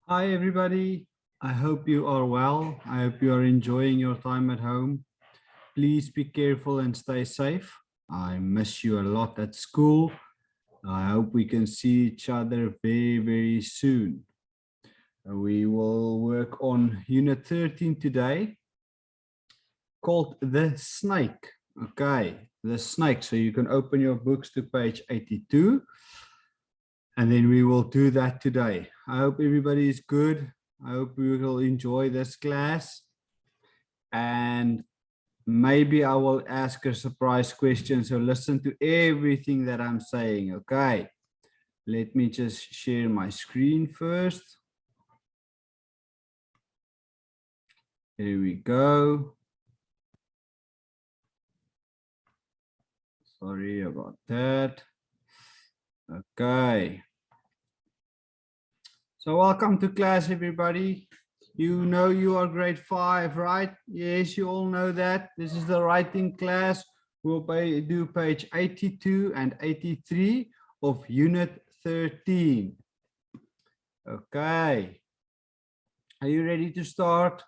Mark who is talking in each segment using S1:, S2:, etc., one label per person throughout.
S1: Hi, everybody. I hope you are well. I hope you are enjoying your time at home. Please be careful and stay safe. I miss you a lot at school. I hope we can see each other very, very soon. We will work on Unit 13 today called The Snake. Okay, The Snake. So you can open your books to page 82. And then we will do that today. I hope everybody is good. I hope you will enjoy this class. And maybe I will ask a surprise question. So listen to everything that I'm saying. Okay. Let me just share my screen first. Here we go. Sorry about that. Okay. So welcome to class, everybody. You know you are grade 5, right? Yes, you all know that. This is the writing class. We'll do page 82 and 83 of Unit 13. Okay. Are you ready to start?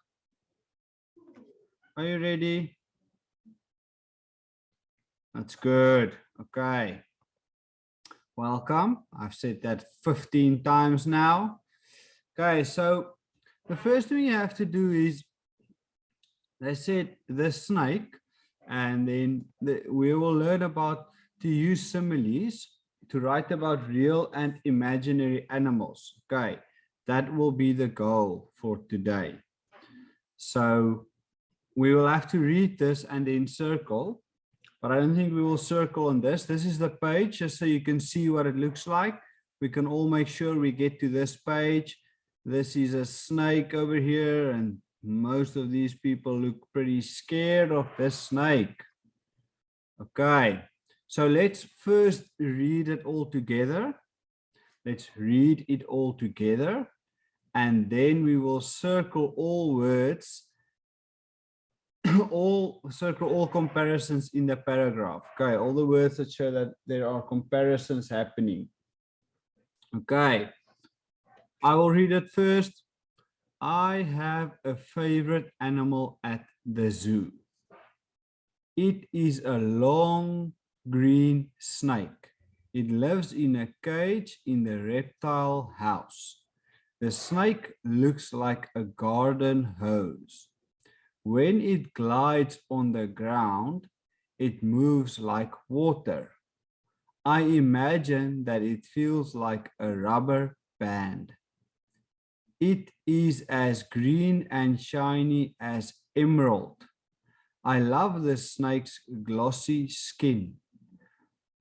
S1: Are you ready? That's good. Okay. Welcome. I've said that 15 times now. Okay, so the first thing you have to do is, they said the snake, and then we will learn about to use similes to write about real and imaginary animals. Okay, that will be the goal for today. So we will have to read this and then circle, but I don't think we will circle on this. This is the page, just so you can see what it looks like. We can all make sure we get to this page. This is a snake over here, and most of these people look pretty scared of this snake. Okay, so let's first read it all together. Let's read it all together, and then we will circle all words, circle all comparisons in the paragraph. Okay, all the words that show that there are comparisons happening. Okay, I will read it first. I have a favorite animal at the zoo. It is a long green snake. It lives in a cage in the reptile house. The snake looks like a garden hose. When it glides on the ground, it moves like water. I imagine that it feels like a rubber band. It is as green and shiny as emerald. I love the snake's glossy skin.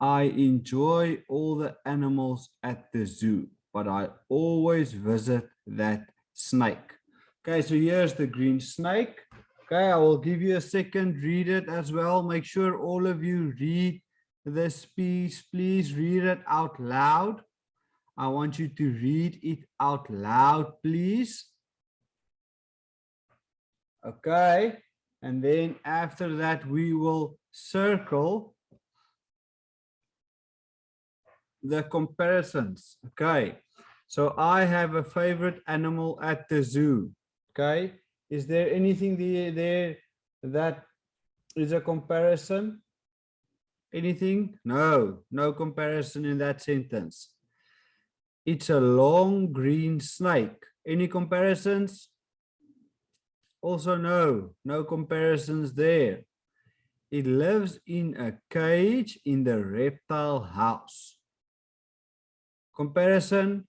S1: I enjoy all the animals at the zoo, but I always visit that snake. Okay, so here's the green snake. Okay, I will give you a second, read it as well. Make sure all of you read this piece. Please read it out loud. I want you to read it out loud, please. Okay, and then after that, we will circle the comparisons. Okay, so I have a favorite animal at the zoo. Okay, is there anything there that is a comparison? Anything? No, no comparison in that sentence. It's a long green snake. Any comparisons? Also no, no comparisons there. It lives in a cage in the reptile house. Comparison?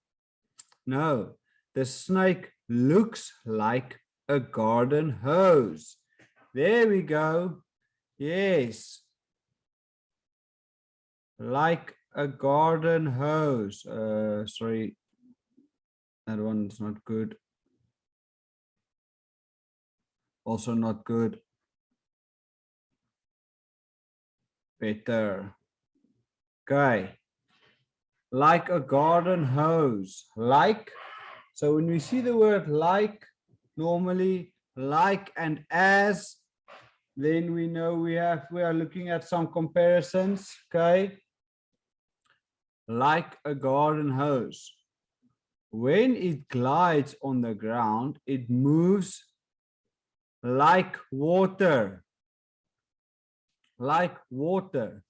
S1: No, the snake looks like a garden hose. There we go. Yes, like a garden hose. Sorry, that one's not good. Also not good. Better. Okay. Like a garden hose. Like. So when we see the word like, normally like and as, then we know we are looking at some comparisons. Okay. Like a garden hose. when it glides on the ground, it moves like water. Like water.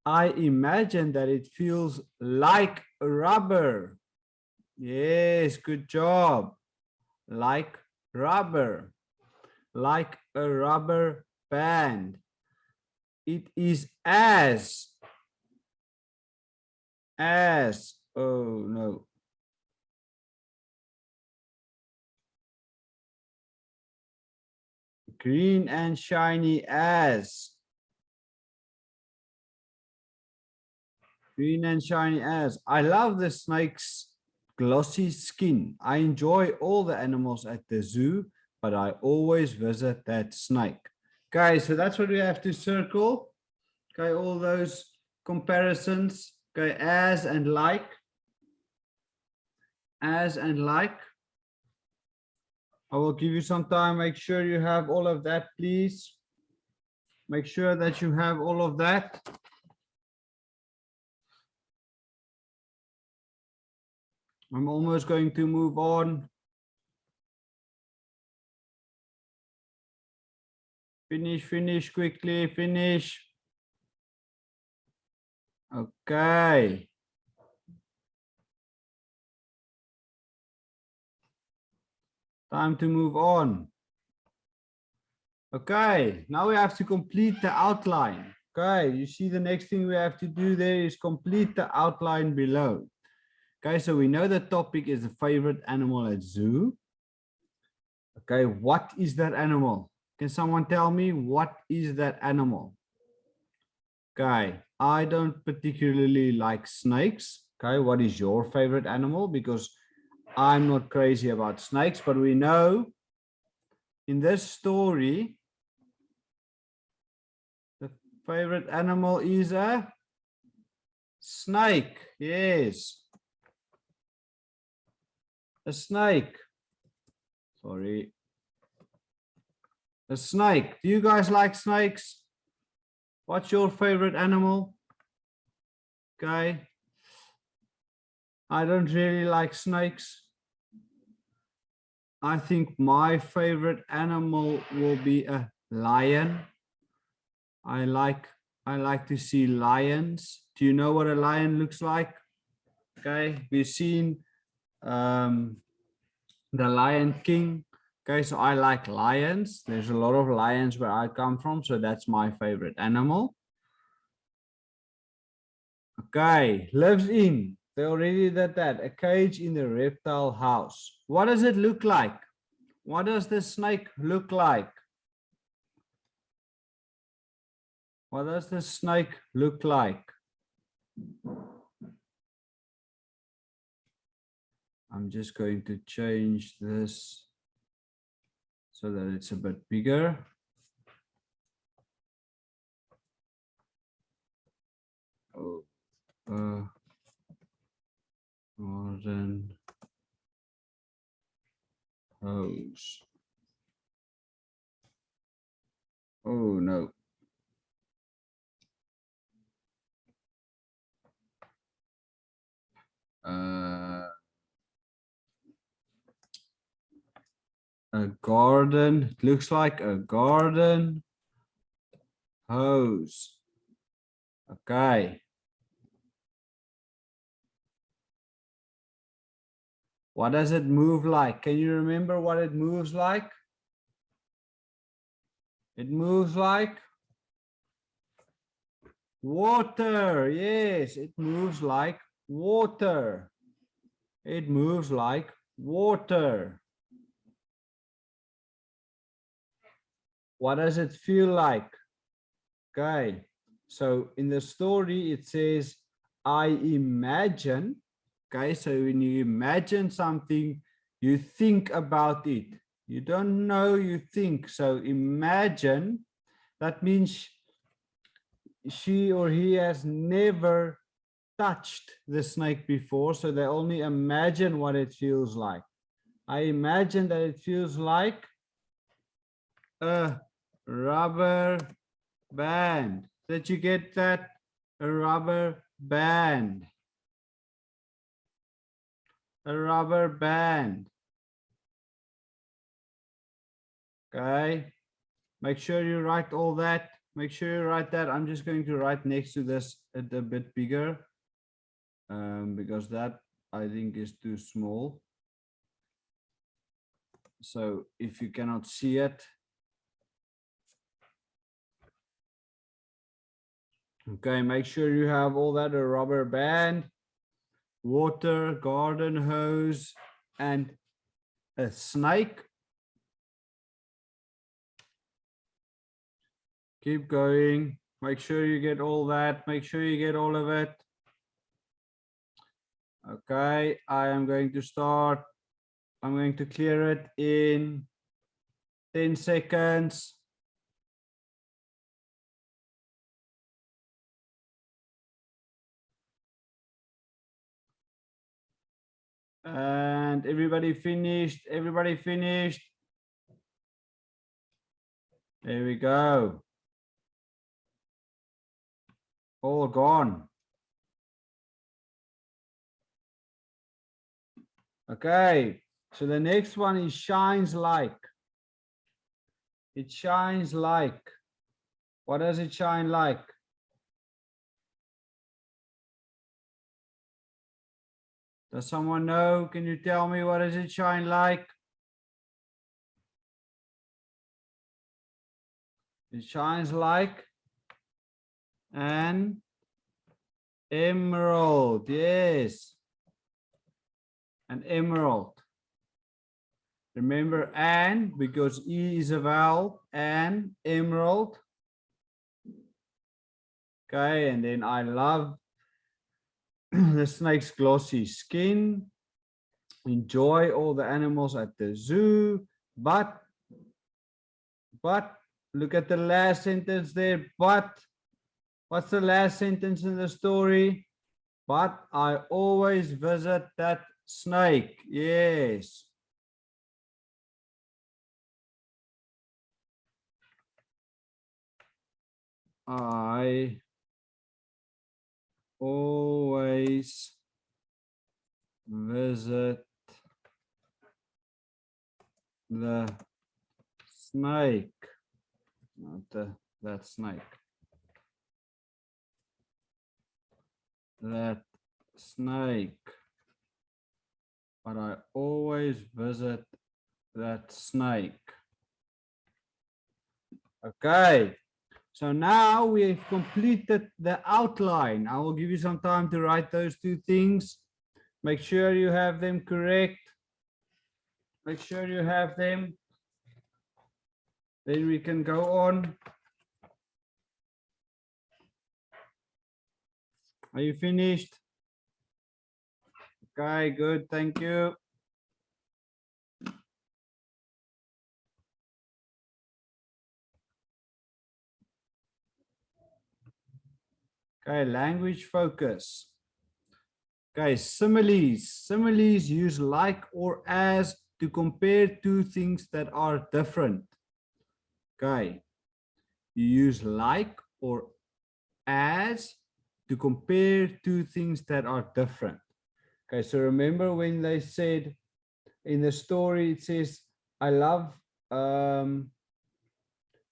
S1: I imagine that it feels like rubber. Yes, good job. Like rubber. Like a rubber band. It is as, oh no. Green and shiny as. Green and shiny as. I love the snake's glossy skin. I enjoy all the animals at the zoo, but I always visit that snake. Okay, so that's what we have to circle. Okay, all those comparisons. Okay, as and like. As and like. I will give you some time. Make sure you have all of that, please. Make sure that you have all of that. I'm almost going to move on. Finish quickly, finish. Okay. Time to move on. Okay, now we have to complete the outline. Okay, you see the next thing we have to do there is complete the outline below. Okay, so we know the topic is the favorite animal at zoo. Okay, what is that animal? Can someone tell me what is that animal? Okay, I don't particularly like snakes. Okay, what is your favorite animal? Because I'm not crazy about snakes, but we know in this story, the favorite animal is a snake. Yes. A snake. Sorry. A snake. Do you guys like snakes? What's your favorite animal? Okay. I don't really like snakes. I think my favorite animal will be a lion. I like to see lions. Do you know what a lion looks like? Okay, we've seen the Lion King. Okay, so I like lions. There's a lot of lions where I come from, so that's my favorite animal. Okay, lives in. They already did that. A cage in the reptile house. What does it look like? What does the snake look like? What does the snake look like? I'm just going to change this so that it's a bit bigger. Oh, garden hose. Oh no. A garden. It looks like a garden hose. Okay. What does it move like? Can you remember what it moves like? It moves like water. Yes, it moves like water. It moves like water. What does it feel like? Okay. So in the story, it says, I imagine. Okay. So when you imagine something, you think about it. You don't know, you think. So imagine, that means she or he has never touched the snake before. So they only imagine what it feels like. I imagine that it feels like a rubber band. Did you get that? A rubber band. a rubber band. Okay, make sure you write all that. Make sure you write that. I'm just going to write next to this a bit bigger because that I think is too small. So if you cannot see it, okay, make sure you have all that, a rubber band, water, garden hose, and a snake. Keep going. Make sure you get all that. Make sure you get all of it. Okay, I am going to start. I'm going to clear it in 10 seconds. And everybody finished. Everybody finished. There we go. All gone. Okay, so the next one is shines like. It shines like. What does it shine like? Does someone know? Can you tell me what does it shine like? It shines like an emerald. Yes, an emerald. Remember an, because E is a vowel, an emerald. Okay, and then I love the snake's glossy skin. Enjoy all the animals at the zoo, but look at the last sentence there. But what's the last sentence in the story? But I always visit that snake. Yes. I always visit the snake. Not that snake. That snake. But I always visit that snake. Okay. So now we've completed the outline. I will give you some time to write those two things. Make sure you have them correct. Make sure you have them. Then we can go on. Are you finished? Okay, good. Thank you. Okay, language focus. Okay, similes. Similes use like or as to compare two things that are different. Okay, you use like or as to compare two things that are different. Okay, so remember when they said in the story, it says, I love,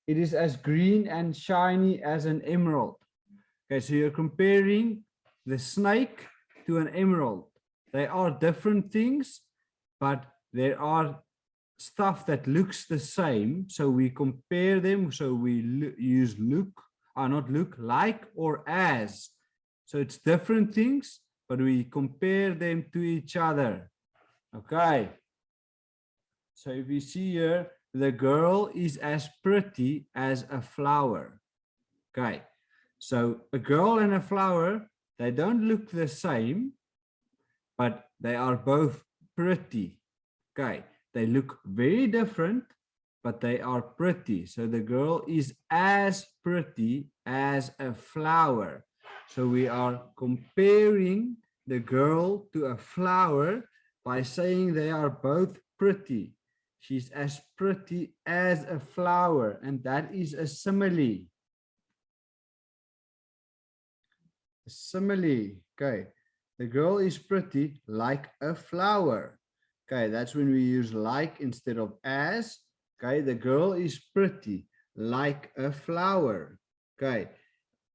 S1: it is as green and shiny as an emerald. Okay, so you're comparing the snake to an emerald. They are different things, but there are stuff that looks the same. So we compare them. So we use look, not look, like or as. So it's different things, but we compare them to each other. Okay. So if you see here, the girl is as pretty as a flower. Okay. So a girl and a flower, they don't look the same, but they are both pretty. Okay. They look very different, but they are pretty. So the girl is as pretty as a flower. So we are comparing the girl to a flower by saying they are both pretty. She's as pretty as a flower, and that is a simile. A simile. Okay. The girl is pretty like a flower. Okay, that's when we use like instead of as. Okay, the girl is pretty like a flower. Okay,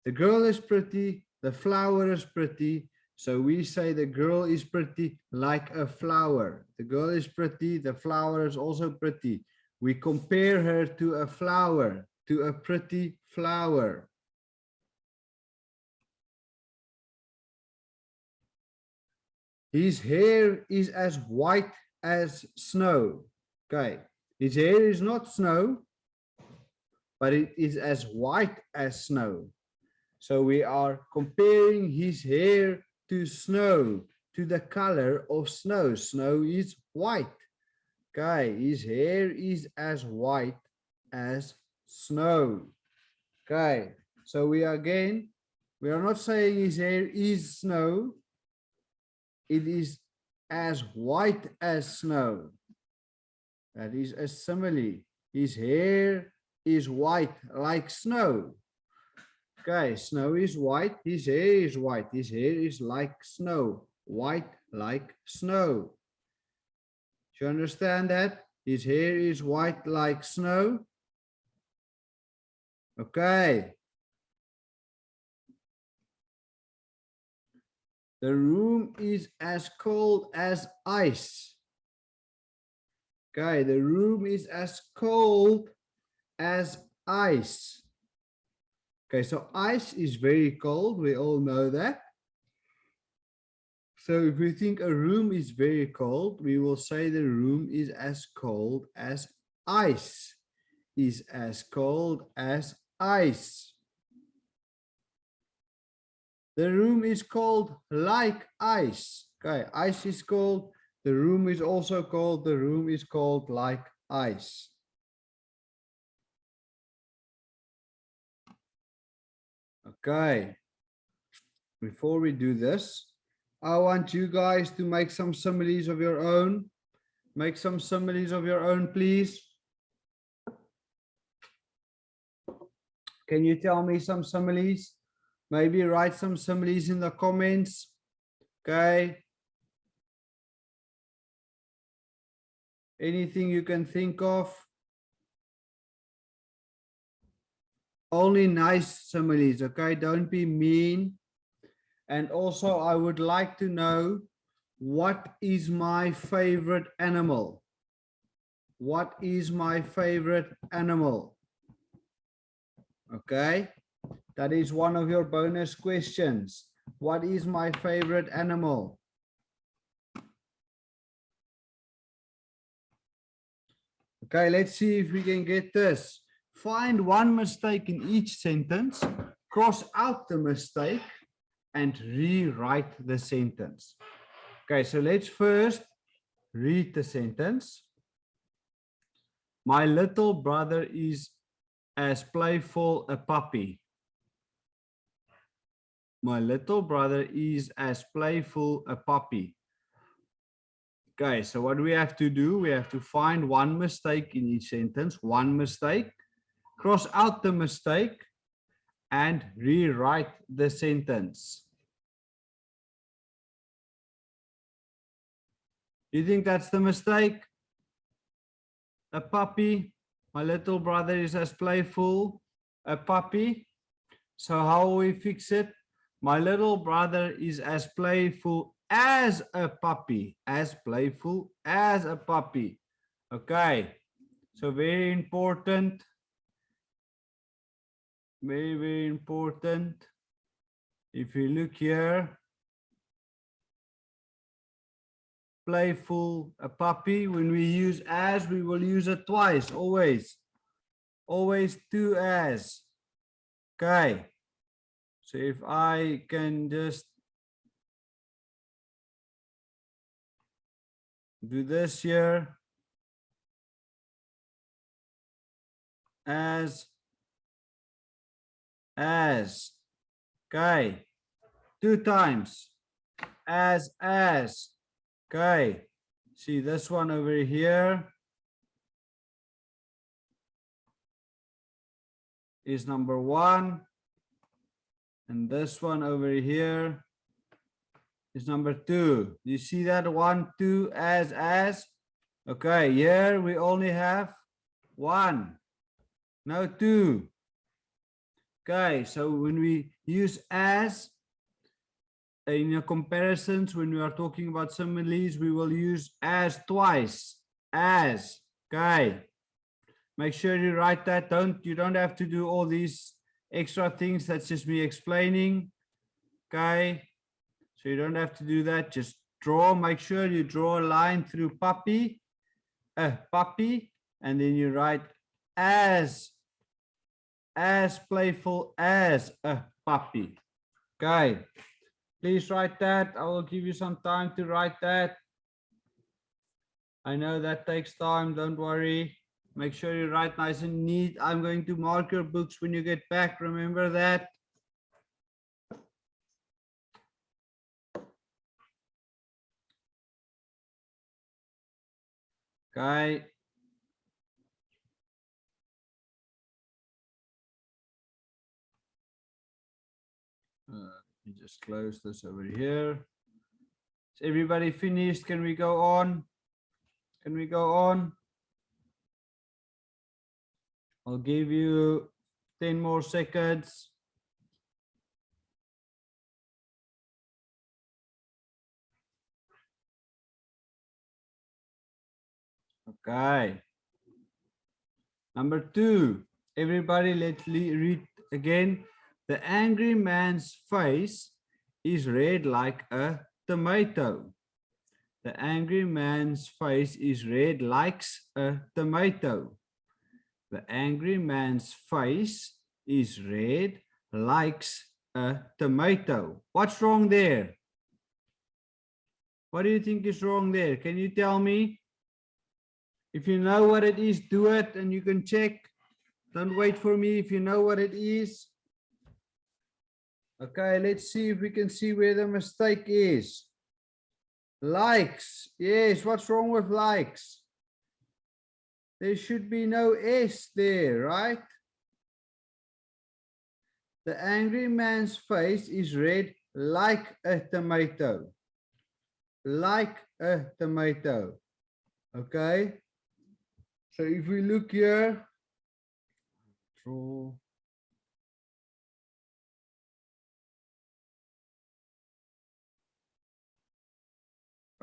S1: the girl is pretty, the flower is pretty. So we say the girl is pretty like a flower. The girl is pretty, the flower is also pretty. We compare her to a flower, to a pretty flower. His hair is as white as snow. Okay, his hair is not snow, but it is as white as snow. So we are comparing his hair to snow, to the color of snow. Snow is white. Okay, his hair is as white as snow. Okay, so we are not saying his hair is snow. It is as white as snow. That is a simile. His hair is white like snow. Okay, snow is white, his hair is white. His hair is like snow, white like snow. Do you understand that? His hair is white like snow. Okay. The room is as cold as ice. Okay, the room is as cold as ice. Okay, so ice is very cold. We all know that. So if we think a room is very cold, we will say the room is as cold as ice. Is as cold as ice. The room is cold like ice. Okay, ice is cold. The room is also cold. The room is cold like ice. Okay. Before we do this, I want you guys to make some similes of your own. Make some similes of your own, please. Can you tell me some similes? Maybe write some similes in the comments. Okay. Anything you can think of. Only nice similes, okay? Don't be mean. And also, I would like to know, what is my favorite animal? What is my favorite animal? Okay, that is one of your bonus questions. What is my favorite animal? Okay, let's see if we can get this. Find one mistake in each sentence, cross out the mistake, and rewrite the sentence. Okay, so let's first read the sentence. My little brother is as playful a puppy. My little brother is as playful a puppy. Okay, so what we have to do, we have to find one mistake in each sentence, one mistake, cross out the mistake, and rewrite the sentence. You think that's the mistake? A puppy. My little brother is as playful a puppy. So how will we fix it? My little brother is as playful as a puppy. As playful as a puppy. Okay. So very important. Very, very important. If you look here, playful, a puppy. When we use as, we will use it twice, always. Always two as. Okay. So if I can just do this here. As. Okay. Two times. As. Okay. See this one over here is number one. And this one over here is number 2. You see that 1, 2, as. Okay, here we only have 1, no 2. Okay, so when we use as in comparisons, when we are talking about similes, we will use as twice. As. Okay. Make sure you write that. You don't have to do all these extra things. That's just me explaining. Okay. So you don't have to do that. Just draw. Make sure you draw a line through puppy, puppy, and then you write as playful as a puppy. Okay. Please write that. I will give you some time to write that. I know that takes time. Don't worry. Make sure you write nice and neat. I'm going to mark your books when you get back. Remember that. Okay. Let me just close this over here. Is everybody finished? Can we go on? Can we go on? I'll give you 10 more seconds. Okay. Number 2. Everybody, let's read again. The angry man's face is red like a tomato. The angry man's face is red like a tomato. The angry man's face is red like a tomato. What's wrong there? What do you think is wrong there? Can you tell me? If you know what it is, do it and you can check. Don't wait for me if you know what it is. Okay, let's see if we can see where the mistake is. Likes. Yes, what's wrong with likes? There should be no S there, right? The angry man's face is red like a tomato. Like a tomato. Okay. So if we look here, draw.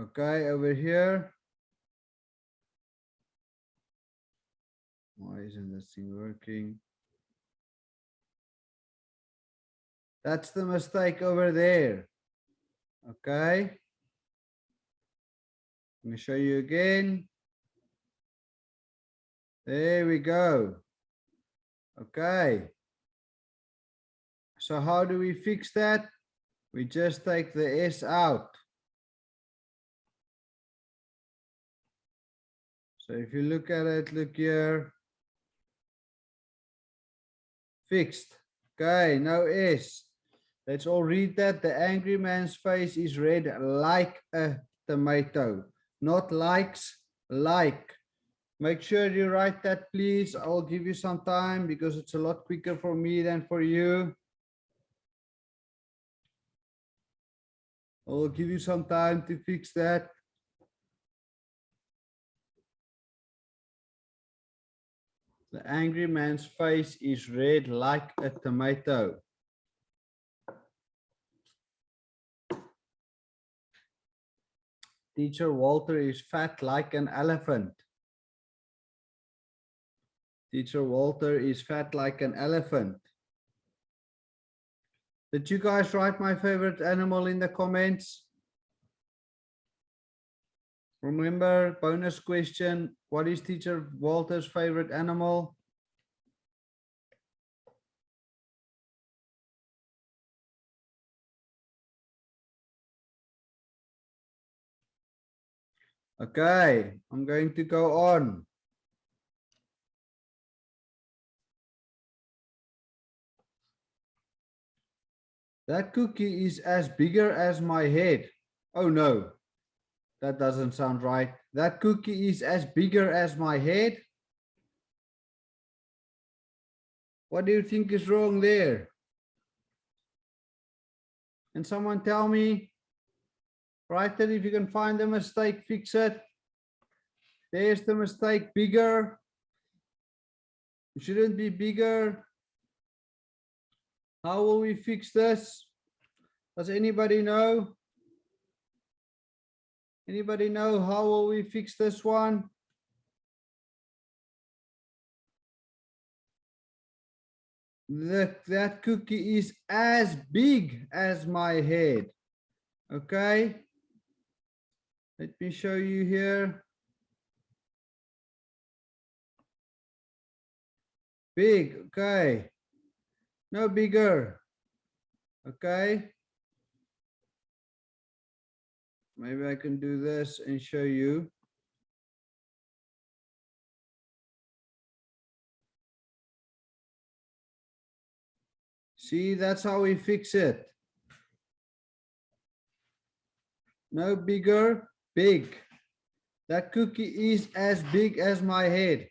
S1: Okay, over here. Why isn't this thing working? That's the mistake over there. Okay. Let me show you again. There we go. Okay. So how do we fix that? We just take the S out. So if you look at it, look here. Fixed. Okay, no S. Let's all read that. The angry man's face is red like a tomato. Not likes, like. Make sure you write that, please. I'll give you some time because it's a lot quicker for me than for you. I'll give you some time to fix that. The angry man's face is red like a tomato. Teacher Walter is fat like an elephant. Teacher Walter is fat like an elephant. Did you guys write my favorite animal in the comments? Remember, bonus question, what is Teacher Walter's favorite animal? Okay, I'm going to go on. That cookie is as bigger as my head. Oh no, that doesn't sound right. That cookie is as bigger as my head. What do you think is wrong there? Can someone tell me? Right then, if you can find the mistake, fix it. There's the mistake, bigger. It shouldn't be bigger. How will we fix this? Does anybody know? Anybody know how will we fix this one? That cookie is as big as my head. Okay. Let me show you here. Big, okay. No bigger. Okay. Maybe I can do this and show you. See, that's how we fix it. No bigger, big. That cookie is as big as my head.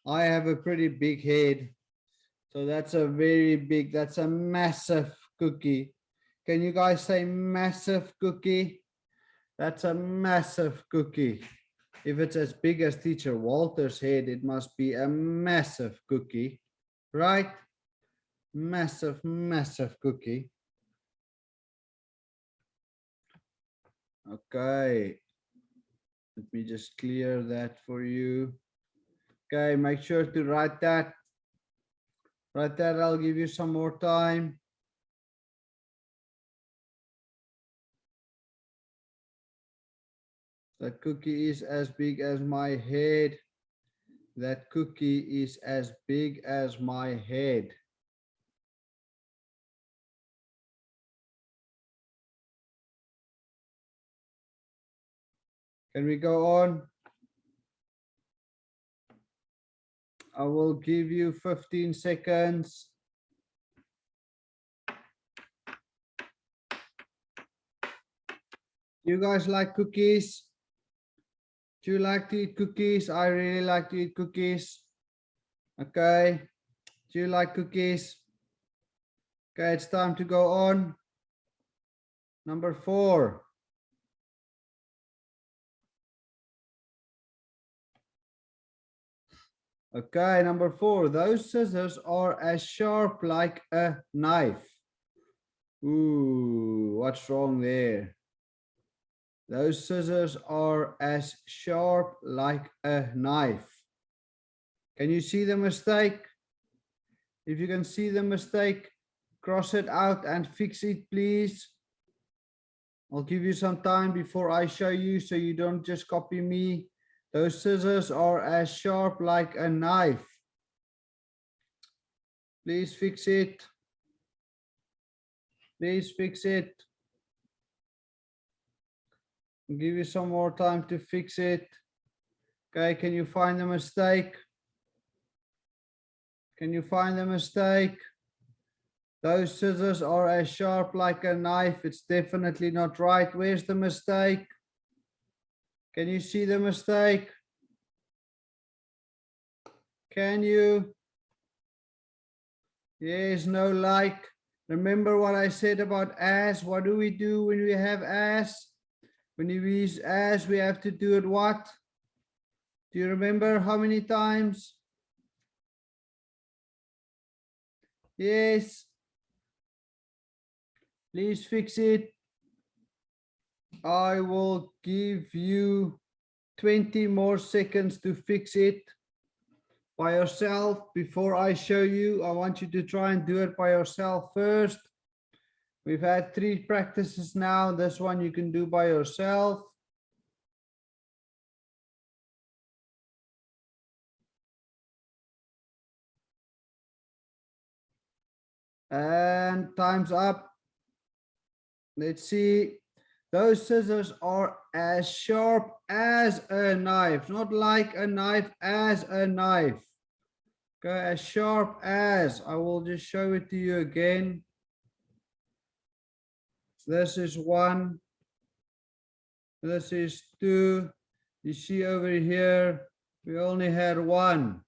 S1: I have a pretty big head. So that's a very big, that's a massive cookie. Can you guys say massive cookie? That's a massive cookie. If it's as big as Teacher Walter's head, it must be a massive cookie, right? Massive, massive cookie. Okay. Let me just clear that for you. Okay, make sure to write that. Write that, I'll give you some more time. That cookie is as big as my head. That cookie is as big as my head. Can we go on? I will give you 15 seconds. You guys like cookies? Do you like to eat cookies? I really like to eat cookies. Okay. Do you like cookies? Okay, it's time to go on. Number 4. Okay, number 4. Those scissors are as sharp like a knife. Ooh, what's wrong there? Those scissors are as sharp like a knife. Can you see the mistake? If you can see the mistake, cross it out and fix it, please. I'll give you some time before I show you so you don't just copy me. Those scissors are as sharp like a knife. Please fix it. Please fix it. I'll give you some more time to fix it. Okay, can you find the mistake? Can you find the mistake? Those scissors are as sharp like a knife. It's definitely not right. Where's the mistake? Can you see the mistake? Can you? Yes, no, like. Remember what I said about as? What do we do when we have as? When we use as, we have to do it what? Do you remember how many times? Yes. Please fix it. I will give you 20 more seconds to fix it by yourself. Before I show you, I want you to try and do it by yourself first. We've had 3 practices now. This one you can do by yourself. And time's up. Let's see. Those scissors are as sharp as a knife, not like a knife, as a knife. Okay, as sharp as. I will just show it to you again. This is 1. This is 2. You see over here, we only had 1.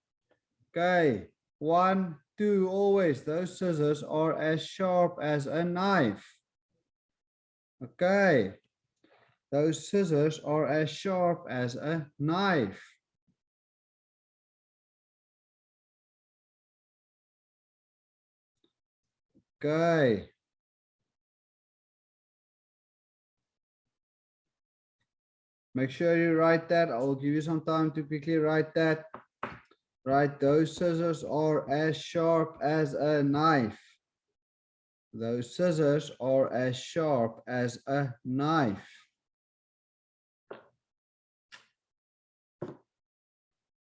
S1: Okay, 1, 2, always. Those scissors are as sharp as a knife. Okay, Those scissors are as sharp as a knife. Okay. Make sure you write that. I will give you some time to quickly write that. Right, those scissors are as sharp as a knife. Those scissors are as sharp as a knife.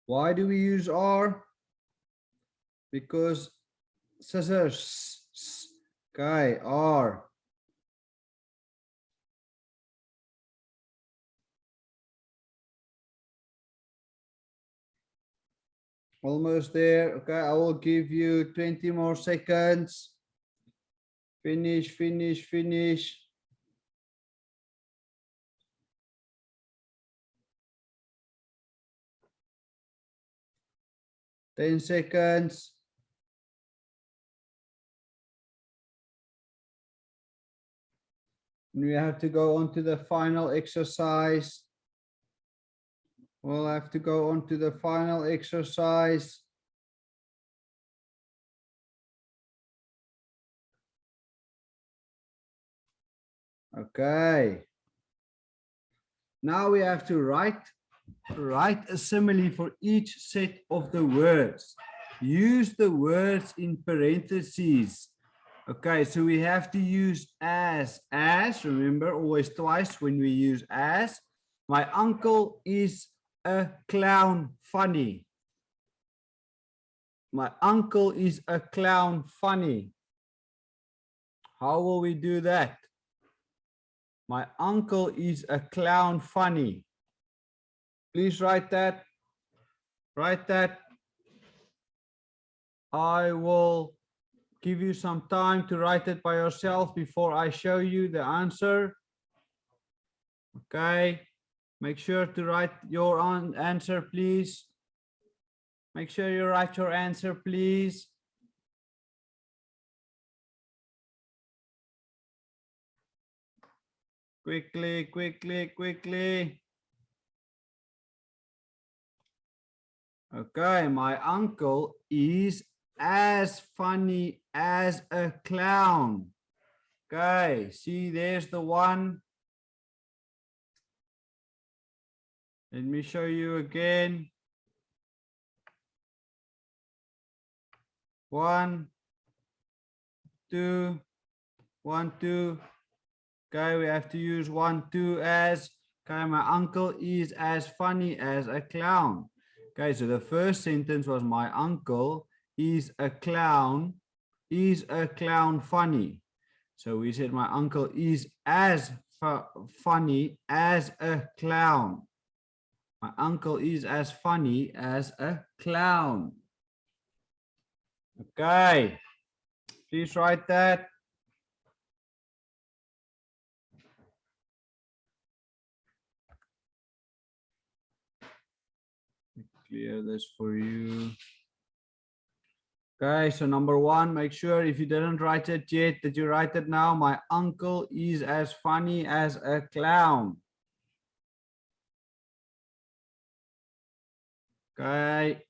S1: Why do we use R? Because scissors. Okay, R. Almost there. Okay, I will give you 20 more seconds. Finish, finish, finish. Ten seconds. And we have to go on to the final exercise. We'll have to go on to the final exercise. Okay. Now we have to write a simile for each set of the words. Use the words in parentheses. Okay, so we have to use as. Remember, always twice when we use as. My uncle is a clown funny. My uncle is a clown funny. How will we do that? My uncle is a clown funny. Please write that. Write that. I will give you some time to write it by yourself before I show you the answer. Okay. Make sure to write your answer, please. Make sure you write your answer, please. Quickly, quickly, quickly. Okay, my uncle is as funny as a clown. Okay, see, there's the one. Let me show you again. 1, 2, 1, 2. Okay, we have to use 1, 2 as. Okay, my uncle is as funny as a clown. Okay, so the first sentence was my uncle is a clown funny. So we said my uncle is as funny as a clown. My uncle is as funny as a clown. Okay, please write that. Clear this for you. Okay, so number 1, make sure if you didn't write it yet that you write it now. My uncle is as funny as a clown. Okay.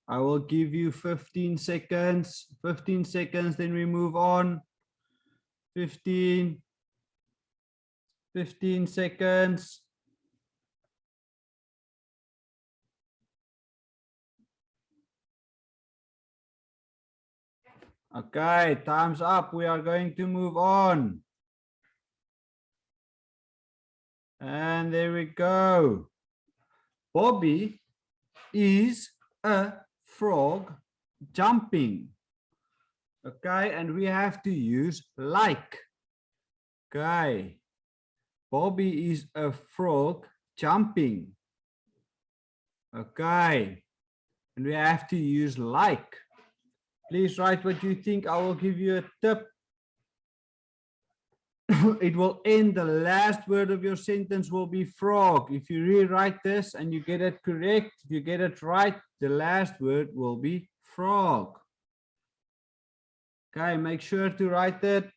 S1: I will give you 15 seconds. 15 seconds, then we move on. 15 seconds. Okay, time's up. We are going to move on. And there we go. Bobby is a frog jumping. Okay, and we have to use like. Okay. Bobby is a frog jumping. Okay. And we have to use like. Please write what you think. I will give you a tip. It will end, the last word of your sentence will be frog. If you rewrite this and you get it correct, if you get it right, the last word will be frog. Okay, make sure to write it.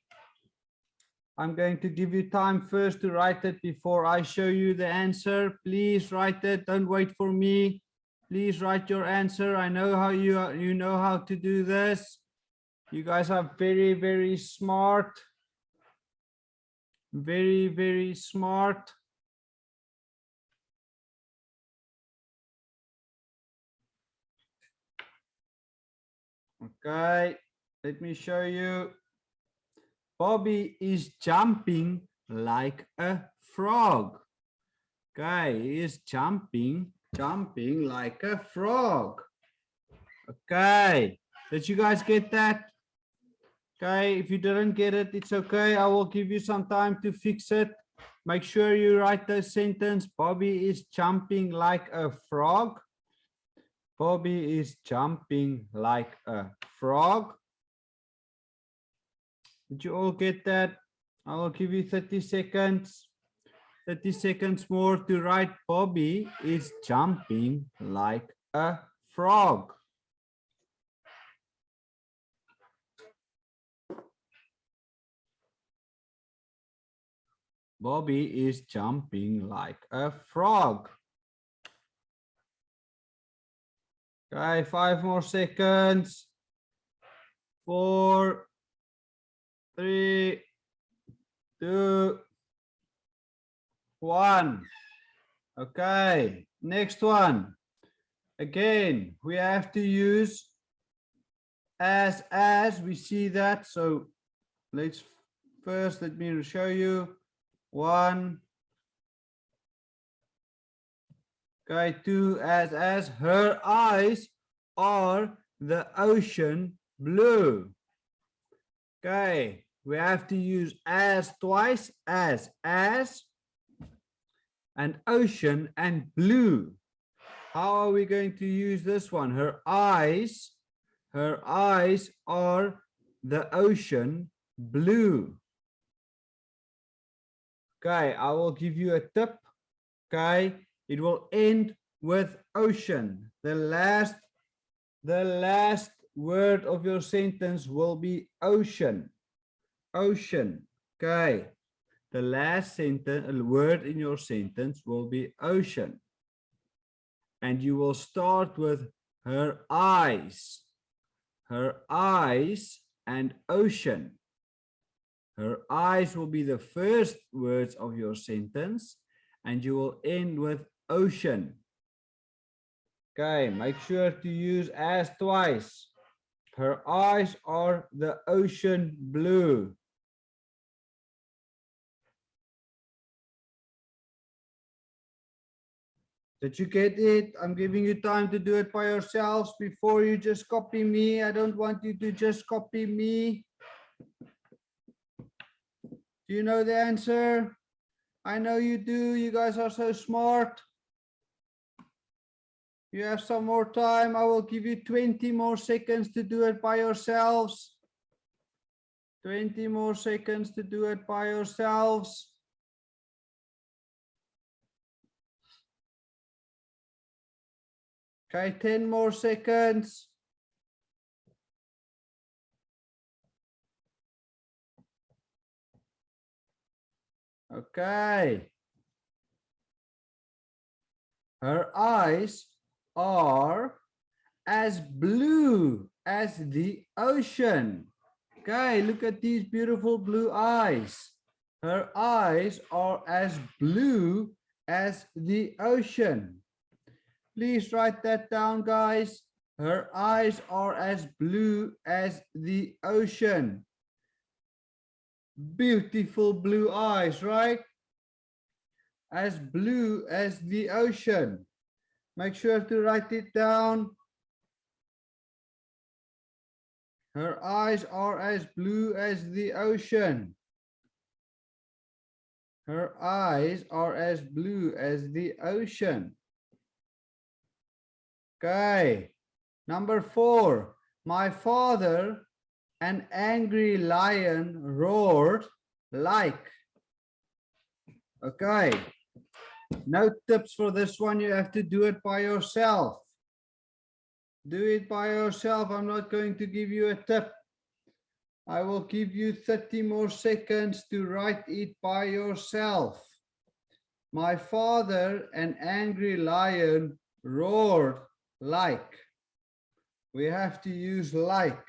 S1: I'm going to give you time first to write it before I show you the answer. Please write it. Don't wait for me. Please write your answer. I know how you know how to do this. You guys are very, very smart. Very, very smart. Okay, let me show you. Bobby is jumping like a frog. Okay, he is jumping like a frog. Okay, did you guys get that? Okay, if you didn't get it, it's okay. I will give you some time to fix it. Make sure you write the sentence. Bobby is jumping like a frog. Bobby is jumping like a frog. Did you all get that? I will give you 30 seconds. 30 seconds more to write. Bobby is jumping like a frog. Bobby is jumping like a frog. Okay, 5 more seconds. 4, 3, 2, 1. Okay, next one. Again, we have to use as we see that. So let's first, let me show you. 1. Okay, 2, as her eyes are the ocean blue. Okay, we have to use as twice, as and ocean and blue. How are we going to use this one? Her eyes are the ocean blue. Okay, I will give you a tip. Okay, it will end with ocean. The last word of your sentence will be ocean. Ocean. Okay, the last word in your sentence will be ocean. And you will start with her eyes. Her eyes and ocean. Her eyes will be the first words of your sentence, and you will end with ocean. Okay, make sure to use as twice. Her eyes are the ocean blue. Did you get it? I'm giving you time to do it by yourselves before you just copy me. I don't want you to just copy me. Do you know the answer? I know you do. You guys are so smart. You have some more time. I will give you 20 more seconds to do it by yourselves. 20 more seconds to do it by yourselves. Okay, 10 more seconds. Okay. Her eyes are as blue as the ocean. Okay, look at these beautiful blue eyes. Her eyes are as blue as the ocean. Please write that down, guys. Her eyes are as blue as the ocean. Beautiful blue eyes, right? As blue as the ocean. Make sure to write it down. Her eyes are as blue as the ocean. Her eyes are as blue as the ocean. Okay. Number 4. My father, an angry lion, roared like. Okay. No tips for this one. You have to do it by yourself. Do it by yourself. I'm not going to give you a tip. I will give you 30 more seconds to write it by yourself. My father, an angry lion, roared like. We have to use like.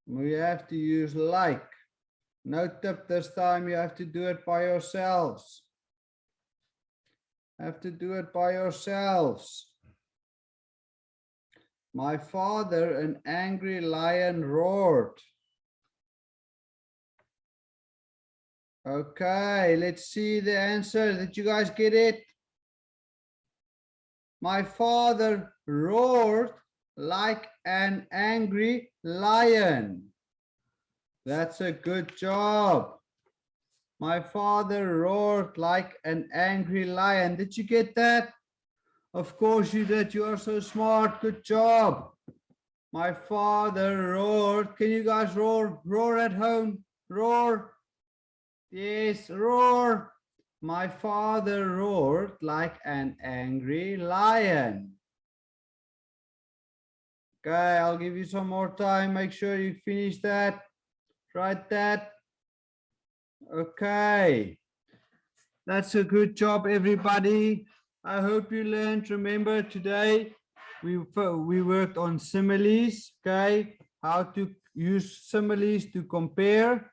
S1: We have to use like. No tip this time, you have to do it by yourselves. Have to do it by yourselves. My father, an angry lion, roared. Okay, let's see the answer. Did you guys get it? My father roared like an angry lion. That's a good job. My father roared like an angry lion. Did you get that? Of course you did. You are so smart. Good job. My father roared. Can you guys roar? Roar at home. Roar. Yes, roar. My father roared like an angry lion. Okay, I'll give you some more time. Make sure you finish that. Write that. Okay. That's a good job, everybody. I hope you learned. Remember, today we worked on similes, okay? How to use similes to compare.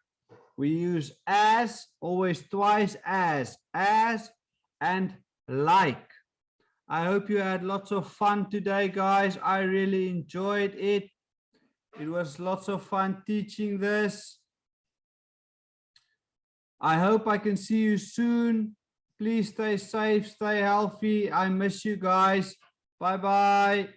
S1: We use as, always twice as, and like. I hope you had lots of fun today, guys. I really enjoyed it. It was lots of fun teaching this. I hope I can see you soon. Please stay safe, stay healthy. I miss you guys. Bye-bye.